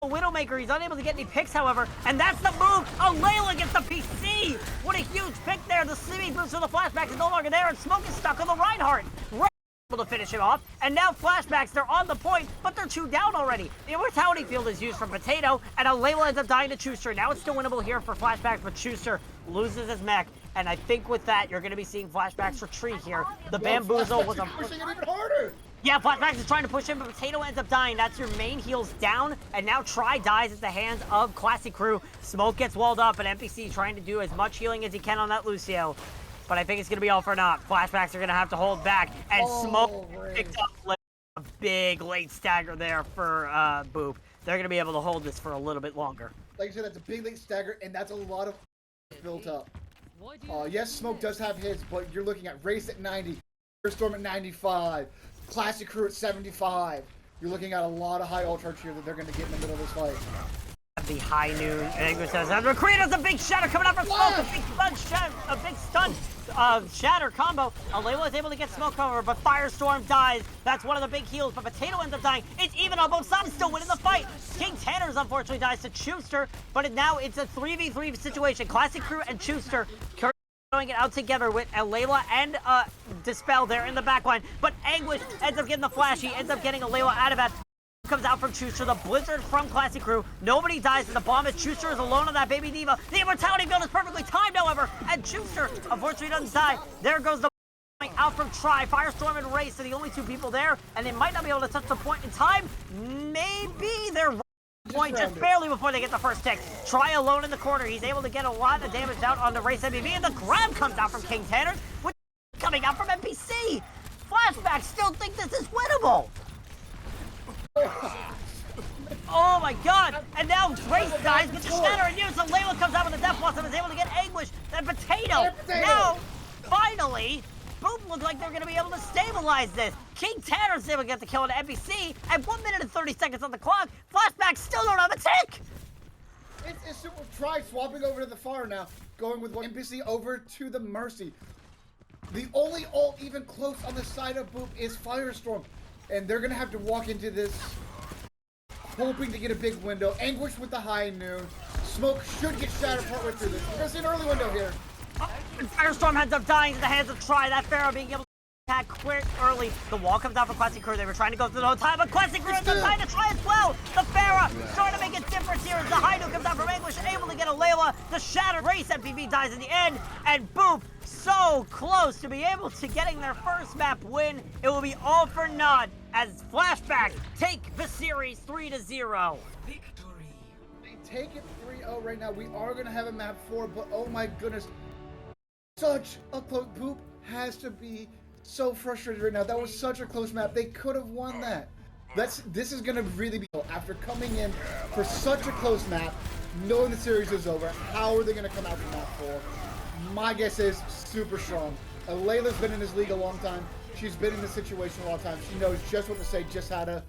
Widowmaker. He's unable to get any picks, however, and that's the move. Layla gets the PC. What a huge pick there. The sleeping boost for the Flashbacks is no longer there, and Smoke is stuck on the Reinhardt. Able to finish him off, and now Flashbacks, they're on the point, but they're 2 down already. The Immortality Field is used from Potato, and Layla ends up dying to Chuster. Now it's still winnable here for Flashbacks, but Chuster loses his mech, and I think with that, you're going to be seeing Flashbacks retreat here. The Bamboozle was a... pushing it even harder. Yeah, Flashbacks is trying to push him, but Potato ends up dying. That's your main heals down, and now Try dies at the hands of Classic Crew. Smoke gets walled up, and NPC trying to do as much healing as he can on that Lucio. But I think it's going to be all for naught. Flashbacks are going to have to hold back, and Smoke picked up a big late stagger there for Boop. They're going to be able to hold this for a little bit longer. Like I said, that's a big late stagger, and that's a lot of built up. Yes, Smoke does have hits, but you're looking at Race at 90, Storm at 95, Classic Crew at 75. You're looking at a lot of high ult charge here that they're going to get in the middle of this fight. The high noon, Anguish says, Creed a big shatter coming up from Smoke, a big stun shatter combo. Layla is able to get Smoke cover, but Firestorm dies. That's one of the big heals, but Potato ends up dying. It's even on both sides, still winning the fight. King Tanners unfortunately dies to Chuster, but now it's a 3v3 situation. Classic Crew and Chuster going it out together with Layla and Dispel there in the backline, but Anguish ends up getting the flash. He ends up getting Layla out of that. Comes out from Chuster, the Blizzard from Classic Crew. Nobody dies in the bomb as Chuster is alone on that baby diva. The Immortality build is perfectly timed, however, and Chuster unfortunately doesn't die. There goes the out from Try. Firestorm and Race are the only 2 people there, and they might not be able to touch the point in time. Maybe they're point just barely before they get the first tick. Try alone in the corner. He's able to get a lot of damage out on the Race MVP, and the grab comes out from King Tanner, with coming out from NPC. Flashbacks still think this is winnable. Oh my god! And now Grace dies with the shatter and use, and Layla comes out with the death blossom and is able to get Anguish and Potato. Now, finally, Boop look like they're going to be able to stabilize this. King Tanner's able to get the kill on NPC at 1 minute and 30 seconds on the clock. Flashbacks still don't have a tick. It's super try swapping over to the far now, going with one NPC over to the Mercy. The only ult even close on the side of Boop is Firestorm, and they're gonna have to walk into this hoping to get a big window. Anguish with the high noon. Smoke should get shattered partway through this. We're gonna see an early window here. And Firestorm ends up dying to the hands of Try. That Pharaoh being able to attack quick early. The wall comes out for Classic Crew. They were trying to go through the whole time, but Classic Crew ends up trying to try as well. The Pharaoh trying to make a difference here as the Haidu comes out from Anguish, able to get a Layla. The Shattered Race MPV dies in the end, and Boop so close to be able to getting their first map win. It will be all for naught as Flashbacks take the series 3-0. They take it 3-0 right now. We are gonna have a map 4, but oh my goodness. Such a close. Boop has to be so frustrated right now. That was such a close map. They could have won that. This is gonna really be after coming in for such a close map, knowing the series is over. How are they gonna come out from map 4? My guess is super strong. Layla's been in this league a long time. She's been in this situation a long time. She knows just what to say, just how to,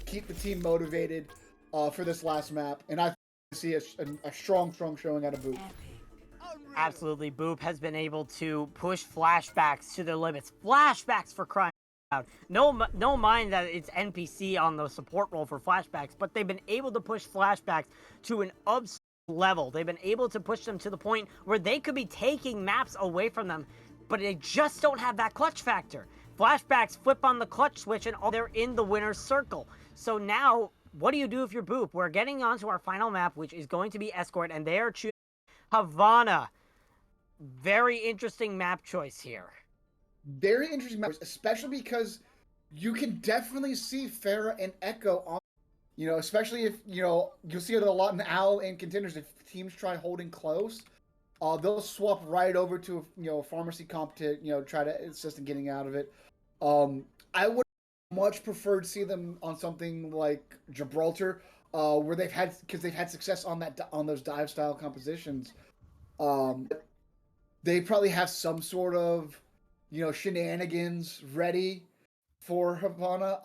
keep the team motivated for this last map. And I see a strong showing out of Boop. Absolutely, Boop has been able to push Flashbacks to their limits. Flashbacks for crying out. No mind that it's NPC on the support role for Flashbacks, but they've been able to push Flashbacks to an absurd level. They've been able to push them to the point where they could be taking maps away from them, but they just don't have that clutch factor. Flashbacks flip on the clutch switch and they're in the winner's circle. So now, what do you do if you're Boop? We're getting onto our final map, which is going to be Escort, and they are choosing Havana. Very interesting map choice here. Very interesting map, especially because you can definitely see Farah and Echo on, especially if, you'll see it a lot in Owl and Contenders. If teams try holding close, they'll swap right over to a pharmacy comp to, try to assist in getting out of it. I would much prefer to see them on something like Gibraltar, where they've had success on those dive style compositions. They probably have some sort of, shenanigans ready for Havana.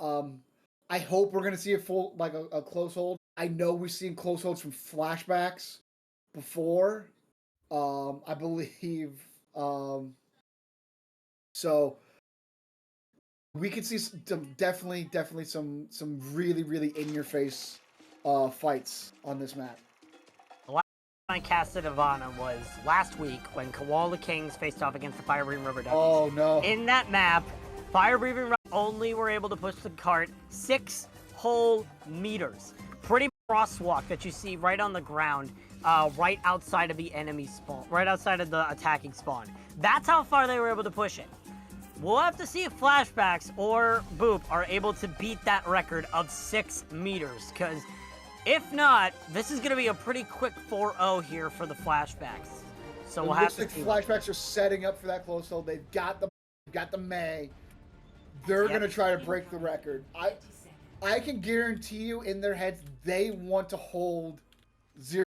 I hope we're gonna see a full, a close hold. I know we've seen close holds from Flashbacks before. I believe. So we could see definitely some really in your face fights on this map. I casted Havana was last week when Koala Kings faced off against the Fire Breathing Rubber Duckies. Oh no. In that map, Fire Breathing Rubber only were able to push the cart 6 whole meters. Pretty crosswalk that you see right on the ground, right outside of the enemy spawn, right outside of the attacking spawn. That's how far they were able to push it. We'll have to see if Flashbacks or Boop are able to beat that record of 6 meters, because if not, this is going to be a pretty quick 4-0 here for the Flashbacks. So we'll have to see. Flashbacks are setting up for that close hold. They've got the May. They're going to try to break the record. I can guarantee you in their heads they want to hold 0-0.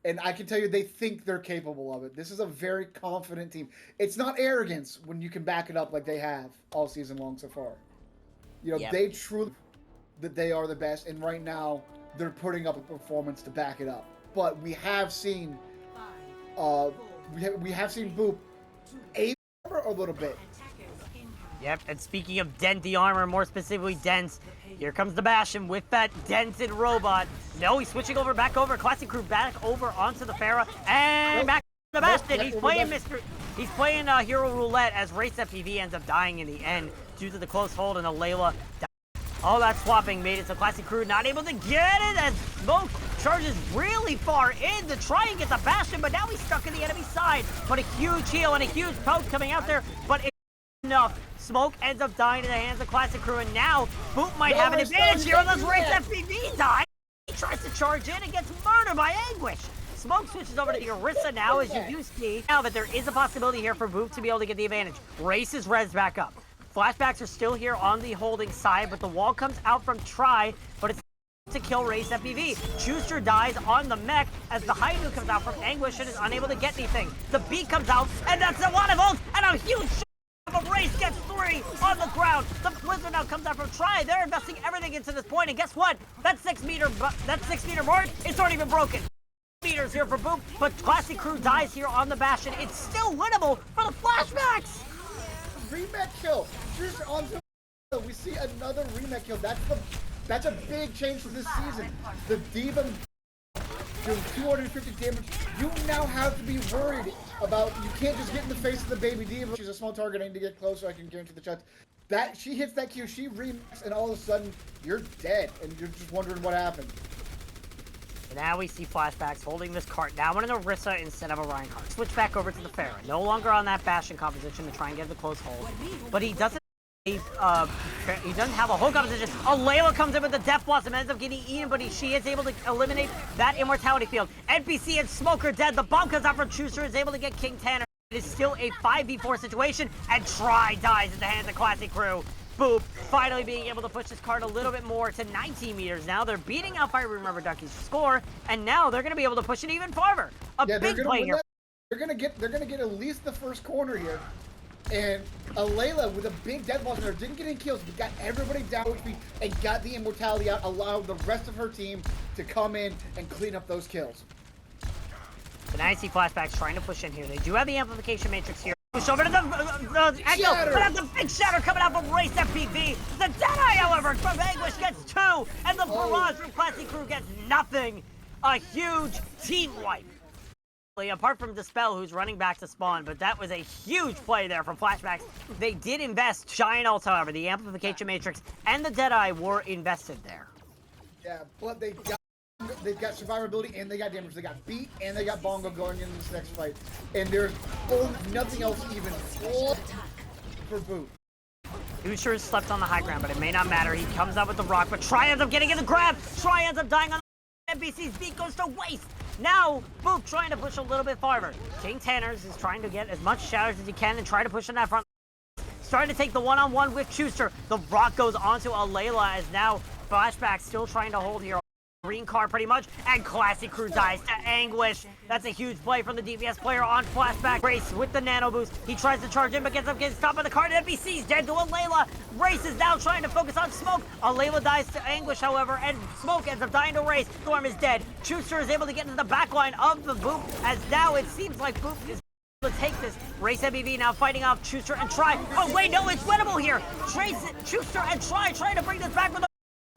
And I can tell you they think they're capable of it. This is a very confident team. It's not arrogance when you can back it up like they have all season long so far. They truly that they are the best, and right now they're putting up a performance to back it up. But we have seen, we have seen Boop a little bit. Yep, and speaking of dent the armor, more specifically dents, here comes the Bastion with that dented robot. No, he's switching back over, Classic Crew back over onto the Farah, and back to the Bastion. He's playing Hero Roulette as Race FPV ends up dying in the end due to the close hold and a Layla. All that swapping made it so Classic Crew not able to get it as Smoke charges really far in to try and get the Bastion, but now he's stuck in the enemy side. But a huge heal and a huge poke coming out there, but it's enough. Smoke ends up dying in the hands of Classic Crew, and now Boop might have an advantage here. Let's Race FPV die. He tries to charge in and gets murdered by Anguish. Smoke switches over to Orisa now, as you do see now that there is a possibility here for Boop to be able to get the advantage. Races res back up. Flashbacks are still here on the holding side, but the wall comes out from Try, but it's to kill Race FPV. Schuster dies on the mech as the Haidu comes out from Anguish and is unable to get anything. The B comes out, and that's a lot of ults, and a huge But Race gets 3 on the ground. The Blizzard now comes out from Try. They're investing everything into this point, and guess what? That 6 meter mark, it's already been broken. Meters here for Boop, but Classic Crew dies here on the Bastion. It's still winnable for the Flashbacks. Remake kill. Just on the, we see another remake kill. That's a big change for this season. The Diva doing 250 damage. You now have to be worried about. You can't just get in the face of the baby Diva. She's a small target. I need to get closer. I can guarantee the shots. That she hits that Q, she remakes, and all of a sudden you're dead, and you're just wondering what happened. Now we see Flashbacks holding this cart. Now in an Orisa instead of a Reinhardt. Switch back over to the Pharah. No longer on that Bastion composition to try and get the close hold. But he doesn't have a whole composition. Layla comes in with the Death Blossom, ends up getting eaten, but she is able to eliminate that Immortality field. NPC and Smoker dead. The bomb comes out from Chooser, is able to get King Tanner. It is still a 5v4 situation, and Try dies at the hands of Classic Crew. Boop, finally being able to push this card a little bit more to 19 meters. Now they're beating out Fire Remember Ducky's score, and now they're going to be able to push it even farther. Big play here. They're gonna get at least the first corner here, and Layla with a big death boss there didn't get any kills, but got everybody down HP and got the immortality out, allowed the rest of her team to come in and clean up those kills. So now I see Flashbacks trying to push in here. They do have the amplification matrix here. Push over to the Echo, but have the big shatter coming out from Race FPV. The Deadeye, however, from Anguish gets 2, and the Barrage from Classic Crew gets nothing. A huge team wipe. Apart from Dispel, who's running back to spawn, but that was a huge play there from Flashbacks. They did invest Giant Ult, however. The amplification matrix and the Deadeye were invested there. Yeah, but they've got survivability and they got damage. They got beat and they got Bongo going into this next fight. And there's nothing else even for Boot. Usher slept on the high ground, but it may not matter. He comes out with the rock, but Try ends up getting in the grab. Try ends up dying on the NPC's beat goes to waste. Now, Boop trying to push a little bit farther. King Tanners is trying to get as much shatters as he can and try to push in that front. Starting to take the one-on-one with Schuster. The rock goes onto Layla as now Flashback still trying to hold here. Green card pretty much, and Classic Crew dies to Anguish. That's a huge play from the DPS player on Flashback. Race with the nano boost. He tries to charge in, but ends up getting stopped by the card. NPC's dead to Layla. Race is now trying to focus on Smoke. Layla dies to Anguish, however, and Smoke ends up dying to Race. Storm is dead. Schuster is able to get into the back line of the Boop, as now it seems like Boop is able to take this. Race MBV now fighting off Schuster and Try. Oh wait, no, it's winnable here. Schuster and Try trying to bring this back with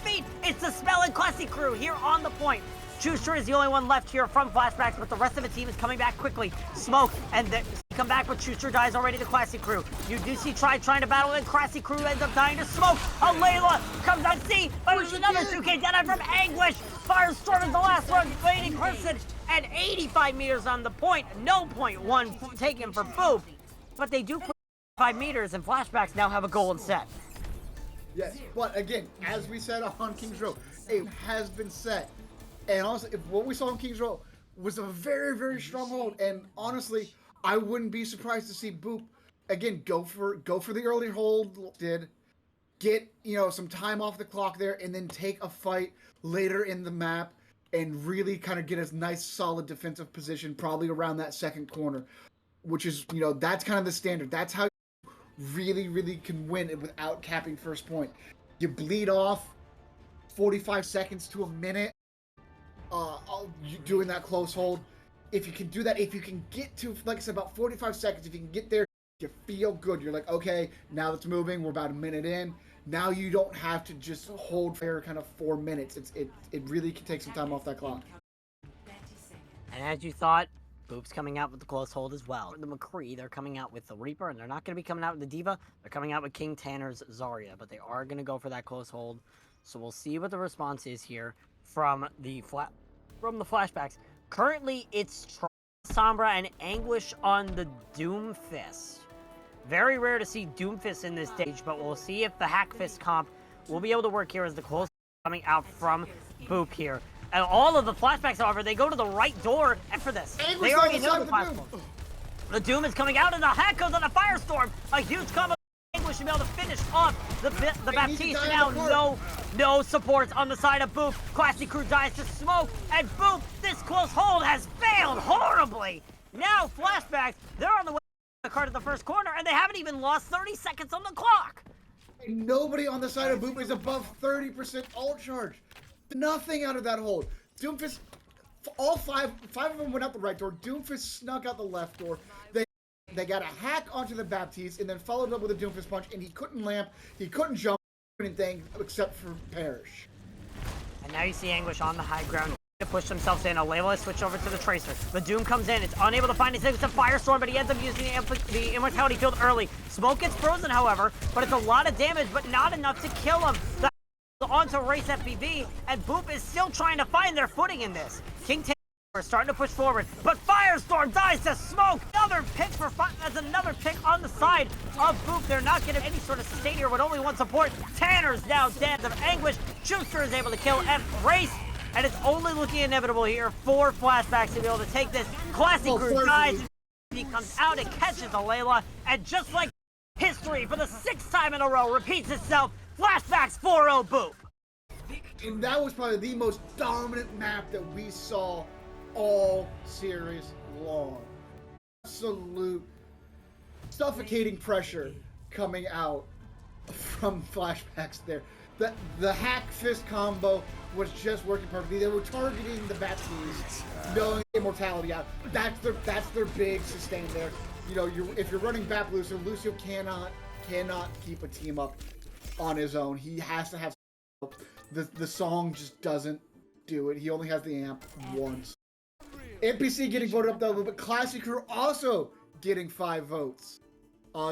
feet. It's the Spell and Classic Crew here on the point. Schuster is the only one left here from Flashbacks, but the rest of the team is coming back quickly. Smoke, and they come back, but Schuster dies already to Classic Crew. You do see Try trying to battle, and Classic Crew ends up dying to Smoke. Layla comes on C, but there's another 2K Deadeye from Anguish. Firestorm is the last one fighting person, and 85 meters on the point. No point one taken for Boop, but they do put 5 meters, and Flashbacks now have a golden set. Yes, but again, as we said on King's Row, it has been set. And honestly, if what we saw on King's Row was a very, very strong hold. And honestly, I wouldn't be surprised to see Boop again go for the early hold. Did get some time off the clock there, and then take a fight later in the map and really kind of get a nice, solid defensive position, probably around that second corner, which is that's kind of the standard. That's how really can win it without capping first point. You bleed off 45 seconds to a minute doing that close hold. If you can do that, if you can get to, like I said, about 45 seconds, if you can get there, you feel good. You're like, okay, now it's moving. We're about a minute in. Now you don't have to just hold for kind of 4 minutes. It really can take some time off that clock. And as you thought, Boop's coming out with the close hold as well. The McCree, they're coming out with the Reaper, and they're not going to be coming out with the Diva. They're coming out with King Tanner's Zarya, but they are going to go for that close hold. So we'll see what the response is here from the Flashbacks. Currently, it's Sombra and Anguish on the Doomfist. Very rare to see Doomfist in this stage, but we'll see if the Hackfist comp will be able to work here as the close coming out from Boop here. And all of the Flashbacks, however, they go to the right door for this. They already know the platform. The Doom is coming out, and the Hack goes on a Firestorm. A huge combo. Anguish to be able to finish off the Baptiste. Now no supports on the side of Boop. Classic Crew dies to Smoke, and Boop, this close hold has failed horribly. Now Flashbacks, they're on the way the card of the first corner, and they haven't even lost 30 seconds on the clock. And nobody on the side of Boop is above 30% ult charge. Nothing out of that hold. Doomfist, all five of them went out the right door. Doomfist snuck out the left door. They got a hack onto the Baptiste and then followed up with a Doomfist punch, and he couldn't lamp, he couldn't jump, anything except for perish. And now you see Anguish on the high ground to push themselves in. Alayla switch over to the Tracer. The Doom comes in. It's unable to find his exit Firestorm, but he ends up using the Immortality Field early. Smoke gets frozen, however, but it's a lot of damage, but not enough to kill him. Onto Race FPV, and Boop is still trying to find their footing in this. King We're starting to push forward, but Firestorm dies to Smoke. Another pick for that's another pick on the side of Boop. They're not getting any sort of sustain here with only one support. Tanner's now dead of Anguish. Schuster is able to kill Race, and it's only looking inevitable here for Flashbacks to be able to take this. Classic Crew dies. He comes out and catches Alayla, and just like history for the 6th time in a row repeats itself, Flashbacks 4-0 Boop. And that was probably the most dominant map that we saw all series long. Absolute suffocating pressure coming out from Flashbacks there. The hack fist combo was just working perfectly. They were targeting the Baptiste, knowing immortality out. That's their big sustain there. You know, if you're running Bap Lucio cannot keep a team up on his own. He has to have help. The song just doesn't do it. He only has the amp once. NPC getting voted up though, but Classic Crew also getting 5 votes.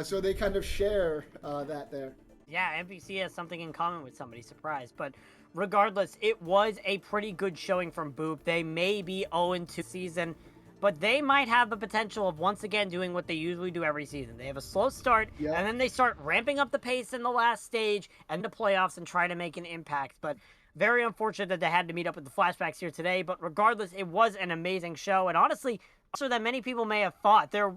So they kind of share that there. Yeah, NPC has something in common with somebody, surprise. But regardless, it was a pretty good showing from Boop. They may be 0-2 season, but they might have the potential of once again doing what they usually do every season. They have a slow start, and then they start ramping up the pace in the last stage and the playoffs and try to make an impact. But very unfortunate that they had to meet up with the Flashbacks here today. But regardless, it was an amazing show. And honestly, closer than many people may have thought. The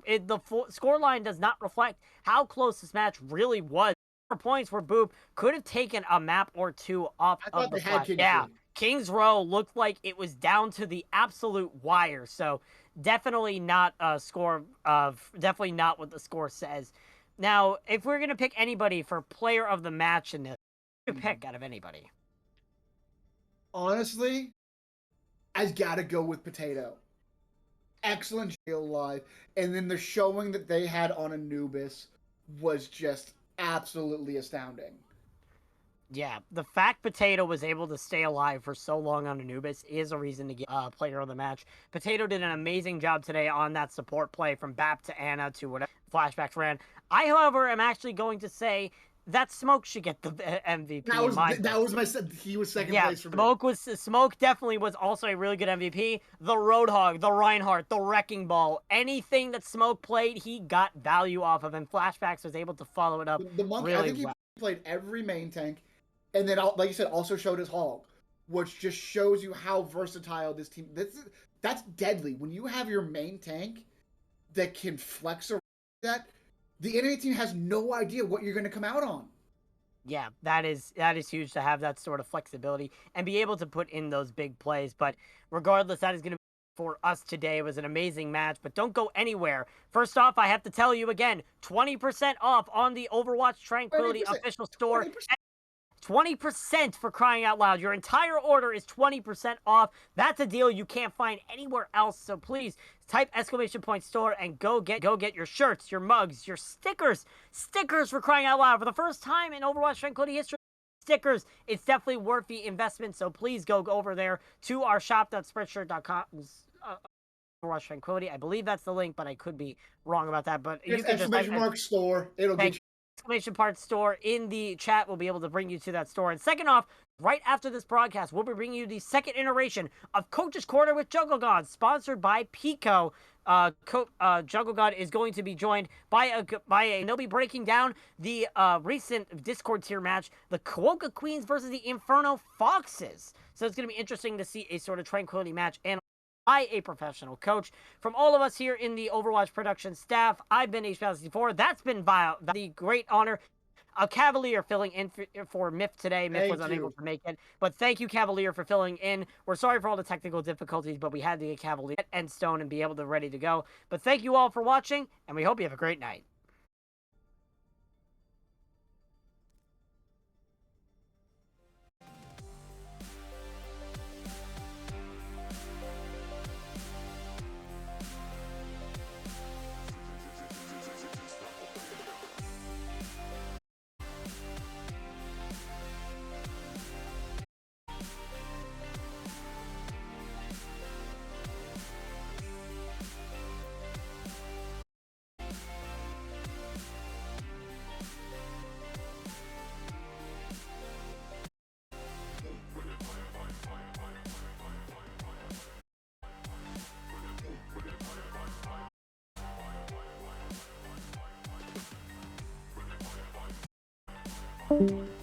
scoreline does not reflect how close this match really was. Points where Boop could have taken a map or two off of the Flash. Yeah, Kings Row looked like it was down to the absolute wire. So definitely not a score of, definitely not what the score says. Now, if we're gonna pick anybody for player of the match in this, who pick out of anybody? Honestly, I've got to go with Potato. Excellent jail live, and then the showing that they had on Anubis was just absolutely astounding. Yeah, the fact Potato was able to stay alive for so long on Anubis is a reason to get player of the match. Potato did an amazing job today on that support play from Bap to Anna to whatever Flashbacks ran. I, however, am actually going to say that Smoke should get the MVP. He was second place for me. Smoke definitely was also a really good MVP. The Roadhog, the Reinhardt, the Wrecking Ball, anything that Smoke played, he got value off of, and Flashbacks was able to follow it up. The Monkey, I think he played every main tank, and then, like you said, also showed his Hog, which just shows you how versatile this team. That's deadly when you have your main tank that can flex around that. The NA team has no idea what you're going to come out on. Yeah, that is huge to have that sort of flexibility and be able to put in those big plays. But regardless, that is going to be for us today. It was an amazing match, but don't go anywhere. First off, I have to tell you again, 20% off on the Overwatch Tranquility 20%, official store. 20%. 20% for crying out loud. Your entire order is 20% off. That's a deal you can't find anywhere else. So please type !store and go get your shirts, your mugs, your stickers. Stickers for crying out loud. For the first time in Overwatch Tranquility history, stickers. It's definitely worth the investment. So please go over there to our shop.spreadshirt.com. Overwatch Tranquility. I believe that's the link, but I could be wrong about that. But you can just store. It'll get you. Exclamation part store in the chat will be able to bring you to that store. And second off, right after this broadcast, we'll be bringing you the second iteration of Coach's Corner with Jungle God, sponsored by Pico. Jungle God is going to be joined by and they'll be breaking down the recent Discord tier match, the Kuoka Queens versus the Inferno Foxes. So it's going to be interesting to see a sort of Tranquility match and by a professional coach. From all of us here in the Overwatch production staff, I've been H64. That's been the great honor a Cavalier filling in for Myth today. Myth was Thank unable you. to make it, but thank you, Cavalier, for filling in. We're sorry for all the technical difficulties, but we had to get Cavalier and Stone and be able to ready to go. But thank you all for watching, and we hope you have a great night. you